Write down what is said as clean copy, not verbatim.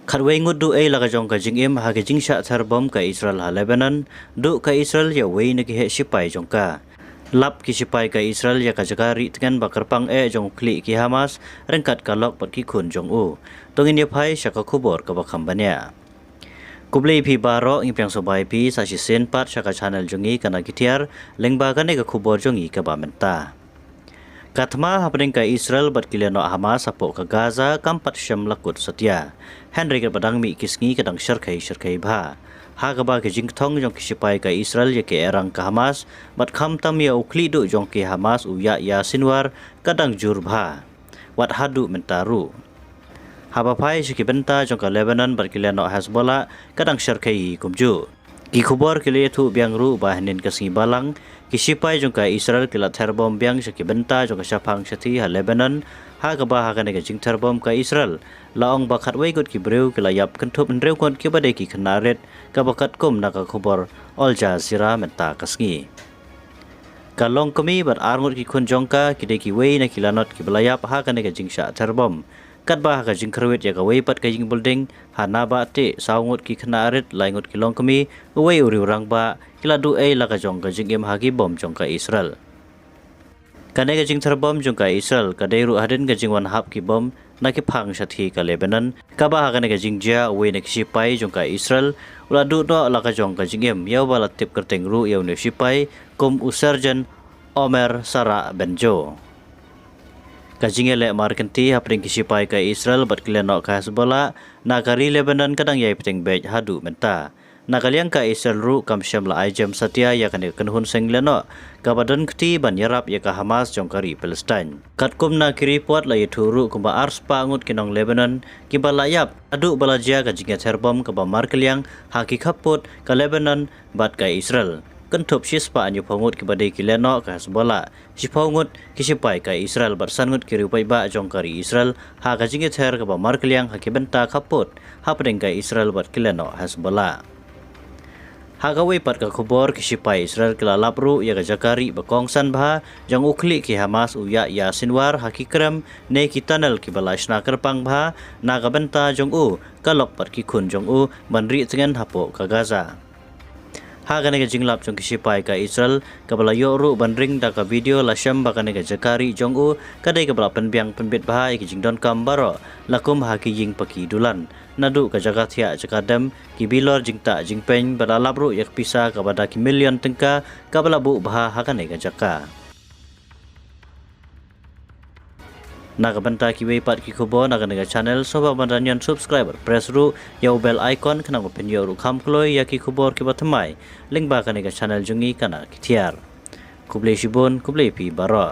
Khatwei ngut du ei laga jong ka jingim ha ke jingsha tharbom ka Israel ha Lebanon du ka Israel ya wei na ki he sipai jong ka lap ki sipai ka Israel ya ka jaga ri tengan bakar pang jong kli ki Hamas rengkat ka lok pat ki khun jong u tongin ye phai shaka khubor ka bakham bania kublei phi baro ing pyang so bai pi sa si sen pat shaka channel jongi kana kitiar lengba ka ne ka khubor jongi ka ba menta Katma happening ka Israel bat kileno Hamas apo ka Gaza kampat syam lakut setia. Henry ka padang mi kisngi kadang syarkai bha. Ha ka ba ke jingthong jong kisipai ka Israel ya ke erang ka Hamas bat kham tam ya ukli du jong ki Hamas uya ya sinwar kadang jur bha. Wat hadu mentaru. Haba pai siki benta jong ka Lebanon bat kileno Hezbollah kadang syarkai kumju. Ki khubor kile thu biang ru bahnin kasngi balang kisipai jong ka Israel kila terbom biang saki benta jong ka syapang syati ha Lebanon ha ka ba ha ka ne ka jing terbom ka Israel laong bakat wei gut ki breu kila yap kentup ndreu kon ki badai ki knaret ka bakat kum na ka khubor Al Jazeera menta kasngi kalong kami bar arngut ki khun jong ka kide ki wei na kilanot ki belayap ha ka ne ka jing sya terbom kat bah ka jing khrwet ya ka wei pat ka jing building ha na ba te saungut ki knaret laingut ki long kami wei uri urang ba kila du ei la ka jong ka jing im ha ki bom jong ka Israel kane ka jing tharbom jong ka Israel ka dei ru hadin ka jing wan hap ki bom na ki phang sathi ka Lebanon ka ba ka ne ka jing ja wei na ki sipai jong ka Israel ula du no la ka jong ka jing im yaw ba la tip kerteng ru yaw ne sipai kum usarjan Omer Sara Benjo Kajingele markenti hapring kisipai ka Israel bat kileno ka Hezbollah nakari Lebanon kadang yai peteng bej hadu menta nakaliang ka Israel ru kam syam la ajem satya ya kan kenhun sengleno kabadan kti ban yarap ya ka Hamas jongkari Palestine katkum na kiri puat la yethuru kumba ars pangut kinong Lebanon kibalayap adu balaja ka jinga terbom ka ba markaliang haki khaput ka Lebanon bat ka Israel kentup sispa anyu pangut ki badai kileno ka Hezbollah sipangut kisipai ka Israel barsangut kiri upai ba jongkari Israel ha ka jinga ter ka ba markaliang haki benta khaput ha pedeng ka Israel bat kileno Hezbollah Hagawai pat ka khubor kisipai Israel kila lapru ya ka jakari bakongsan bha jang ukli ki Hamas uya ya sinwar hakikram ne ki tunnel ki balashna kerpang bha na ka benta jong u kalok pat ki khun jong u banri tengen hapo ka Gaza ha ka ne ka jinglap jong kisipai ka Israel ka bala yo ru banring da ka video lasham ba ka ne ka jakari jong u kadai ka bala penbiang penbit bha ki jingdon kam baro lakum ha ki ying paki dulan nadu ka jaga thia jakadam ki bilor jingta jingpeng badalap ru yak pisa ka bada ki million tengka ka bala bu bha ha ka ne ka jaka na ka banta ki wei pat ki khubo na ka ne ka channel soba bandanyan subscriber press ru yau bell icon kana ko pinyo ru kham kloi ya ki khubor ki bathmai link ba ka ne ka channel jungi kana ki thiar kublei shibon kublei pi baro